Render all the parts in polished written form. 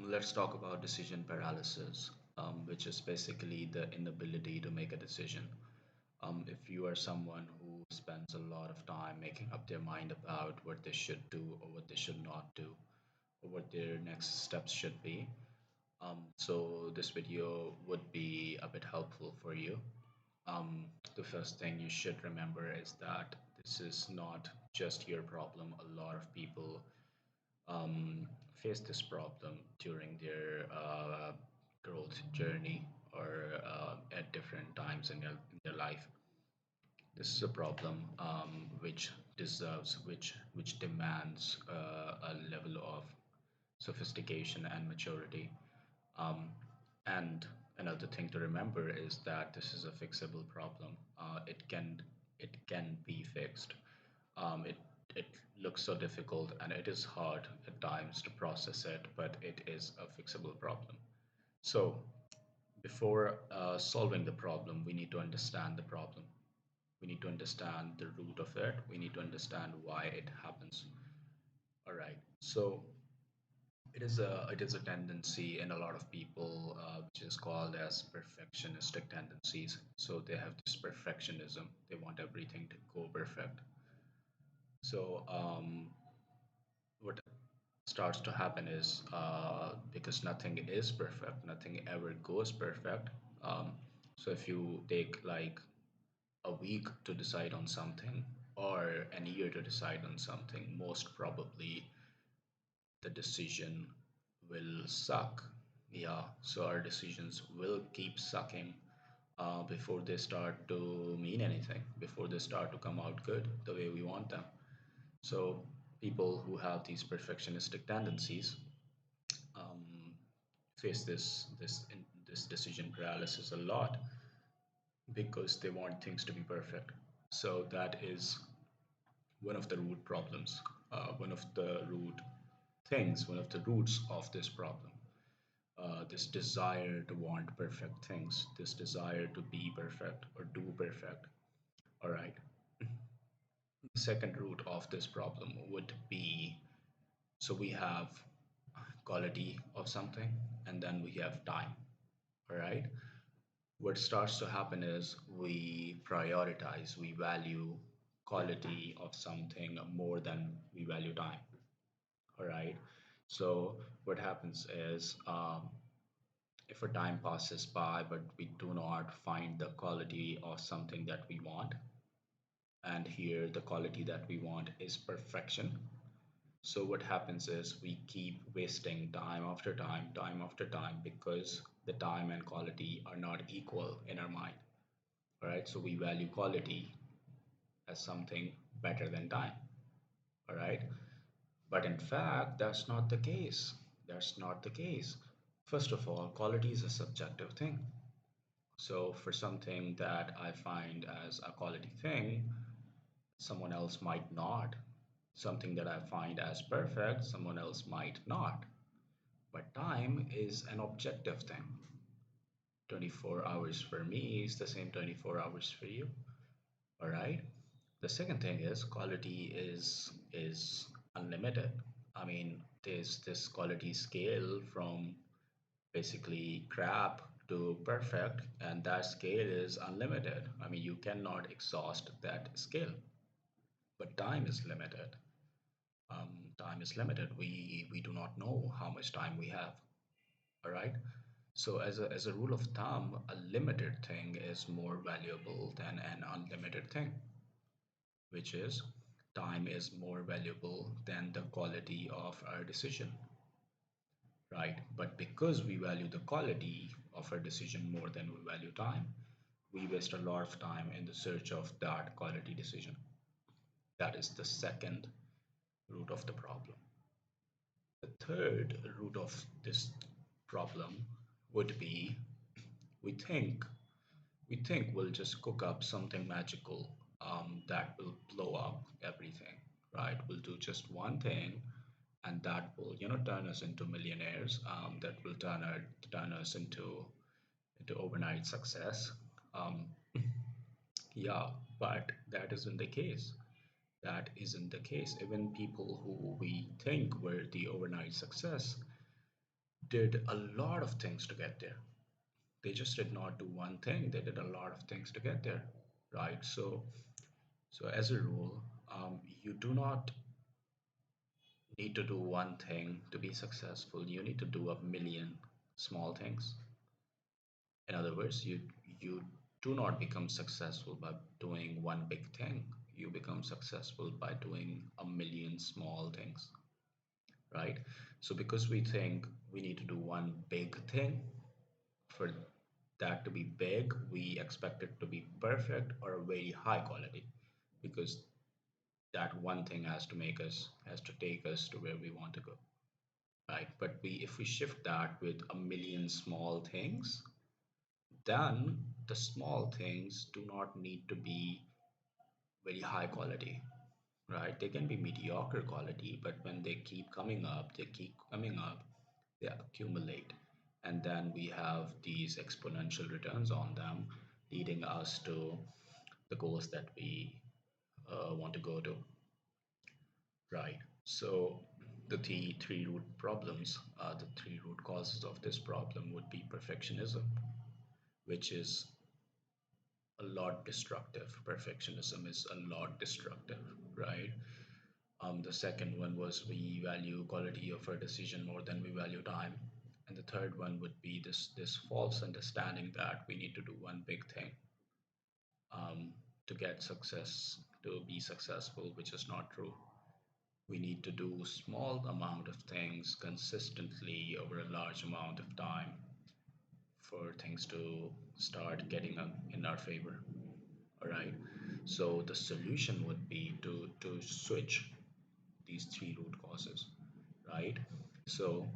Let's talk about decision paralysis, which is basically the inability to make a decision. If you are someone who spends a lot of time making up their mind about what they should do or what they should not do, or what their next steps should be, so this video would be a bit helpful for you. Um, the first thing you should remember is that this is not just your problem. A lot of people um, face this problem during their growth journey or at different times in their life. This is a problem which deserves, which demands a level of sophistication and maturity. Um, and another thing to remember is that this is a fixable problem. It can be fixed. It looks so difficult and it is hard at times to process it, but it is a fixable problem. So before solving the problem, we need to understand the problem. We need to understand the root of it. We need to understand why it happens. All right. So it is a tendency in a lot of people, which is called as perfectionistic tendencies. So they have this perfectionism. They want everything to go perfect. So what starts to happen is because nothing is perfect, nothing ever goes perfect. Um, so if you take like a week to decide on something or an year to decide on something, most probably the decision will suck. Yeah, so our decisions will keep sucking before they start to mean anything, before they start to come out good the way we want them. So people who have these perfectionistic tendencies um, face this decision paralysis a lot because they want things to be perfect. So that is one of the root problems, one of the root things, one of the roots of this problem. This desire to want perfect things, this desire to be perfect or do perfect. All right. The second root of this problem would be, so we have quality of something and then we have time. All right. What starts to happen is we prioritize, we value quality of something more than we value time. All right. So what happens is if a time passes by but we do not find the quality of something that we want, and here the quality that we want is perfection. So what happens is we keep wasting time after time, because the time and quality are not equal in our mind. All right, so we value quality as something better than time. All right, but in fact, that's not the case. That's not the case. First of all, quality is a subjective thing. So for something that I find as a quality thing, someone else might not. Something that I find as perfect, someone else might not. But time is an objective thing. 24 hours for me is the same 24 hours for you. All right. The second thing is quality is unlimited. I mean, there's this quality scale from basically crap to perfect, and that scale is unlimited. I mean, you cannot exhaust that scale. But time is limited. Time is limited. We do not know how much time we have. All right. So as a rule of thumb, a limited thing is more valuable than an unlimited thing, which is time is more valuable than the quality of our decision, right? But because we value the quality of our decision more than we value time, we waste a lot of time in the search of that quality decision. That is the second root of the problem. The third root of this problem would be we think we think we'll just cook up something magical that will blow up everything, right? We'll do just one thing, and that will, turn us into millionaires. That will turn us into overnight success. Um, yeah, but that isn't the case. That isn't the case. Even people who we think were the overnight success, did a lot of things to get there. They just did not do one thing, they did a lot of things to get there, right? So as a rule, you do not need to do one thing to be successful. You need to do a million small things. In other words, you do not become successful by doing one big thing. You become successful by doing a million small things, right? So because we think we need to do one big thing, for that to be big, we expect it to be perfect or very high quality, because that one thing has to take us to where we want to go, right? But we if we shift that with a million small things, then the small things do not need to be very high quality, right? They can be mediocre quality, but when they keep coming up, they accumulate. And then we have these exponential returns on them, leading us to the goals that we want to go to, right? So the three root causes of this problem would be perfectionism, which is a lot destructive. Perfectionism is a lot destructive, right? The second one was we value quality of our decision more than we value time. And the third one would be this false understanding that we need to do one big thing um, to get success, to be successful, which is not true. We need to do small amount of things consistently over a large amount of time for things to start getting in our favor. All right. So the solution would be to switch these three root causes, right? So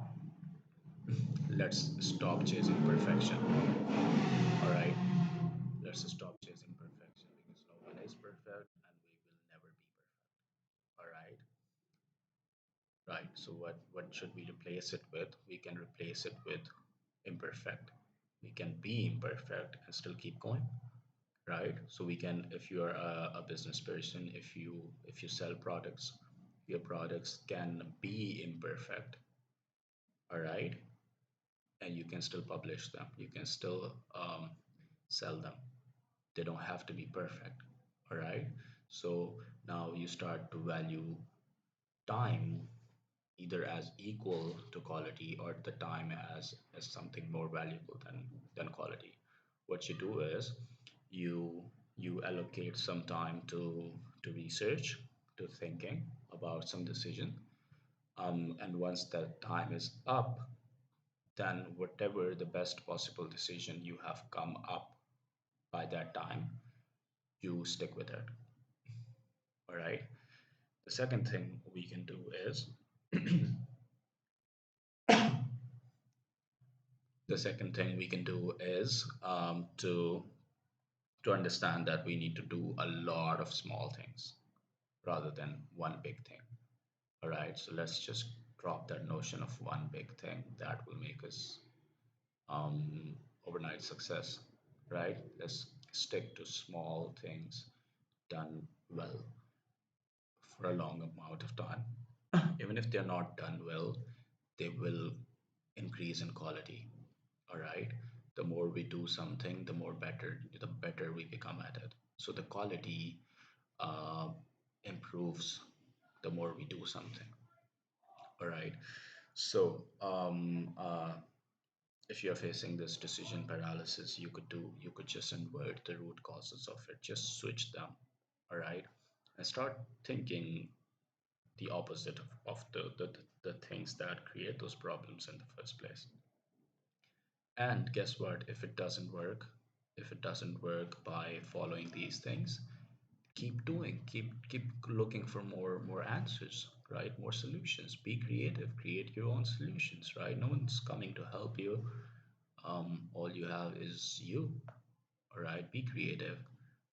let's stop chasing perfection. All right. Let's stop chasing perfection because no one is perfect and we will never be perfect. All right. Right. So what should we replace it with? We can replace it with imperfect. We can be imperfect and still keep going, right? So we can, if you're a business person, if you sell products, your products can be imperfect, all right, and you can still publish them. You can still sell them. They don't have to be perfect, all right. So now you start to value time either as equal to quality or the time as something more valuable than quality. What you do is you you allocate some time to research, to thinking about some decision, and once that time is up, then whatever the best possible decision you have come up by that time, you stick with it. All right. The second thing we can do is the second thing we can do is to understand that we need to do a lot of small things rather than one big thing. All right, so let's just drop that notion of one big thing that will make us um, overnight success, right? Let's stick to small things done well for a long amount of time. Even if they're not done well, they will increase in quality. All right. The more we do something, the better we become at it. So the quality uh, improves the more we do something. All right. So if you're facing this decision paralysis, you could just invert the root causes of it. Just switch them. All right, and start thinking the opposite of the things that create those problems in the first place. And guess what? If it doesn't work by following these things, keep doing, keep looking for more answers, right? More solutions. Be creative, create your own solutions, right? No one's coming to help you. All you have is you, all right? Be creative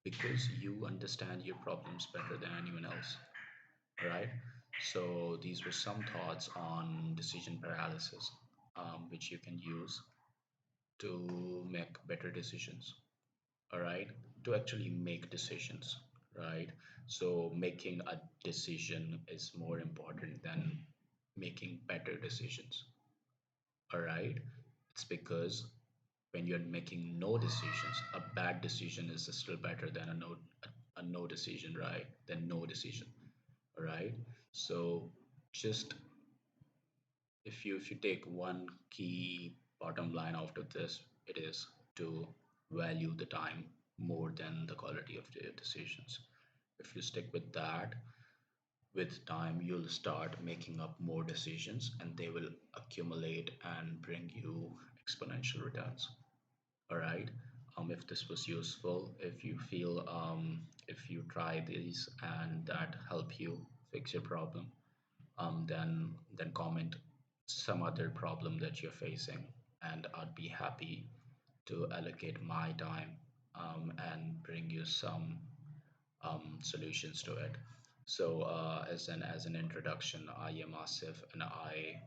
because you understand your problems better than anyone else, all right? So these were some thoughts on decision paralysis, which you can use to make better decisions, all right, to actually make decisions, right? So making a decision is more important than making better decisions, All right. It's because when you're making no decisions, a bad decision is still better than a no decision, right? Than no decision. All right. So just if you take one key bottom line out of this, it is to value the time more than the quality of the decisions. If you stick with that, with time you'll start making up more decisions and they will accumulate and bring you exponential returns. All right. If this was useful, if you feel if you try these and that help you fix your problem, then comment some other problem that you're facing, and I'd be happy to allocate my time and bring you some solutions to it. So, as an introduction, I am Asif, and I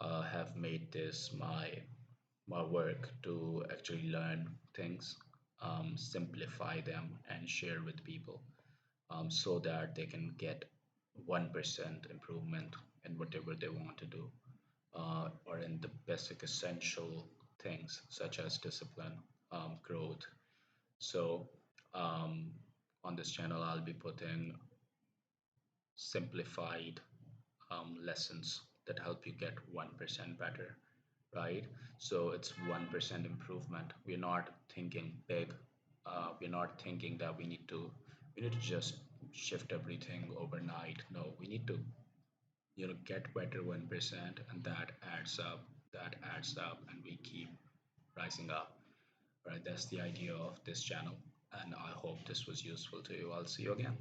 have made this my work to actually learn things, simplify them, and share with people, so that they can get 1% improvement in whatever they want to do, or in the basic essential things such as discipline, growth. So, um, on this channel, I'll be putting simplified lessons that help you get 1% better, right? So it's 1% improvement. We're not thinking big. We're not thinking that we need to just shift everything overnight. No, we need to get better 1%, and that adds up. That adds up, and we keep rising up. Right? That's the idea of this channel, and I hope this was useful to you. I'll see you again.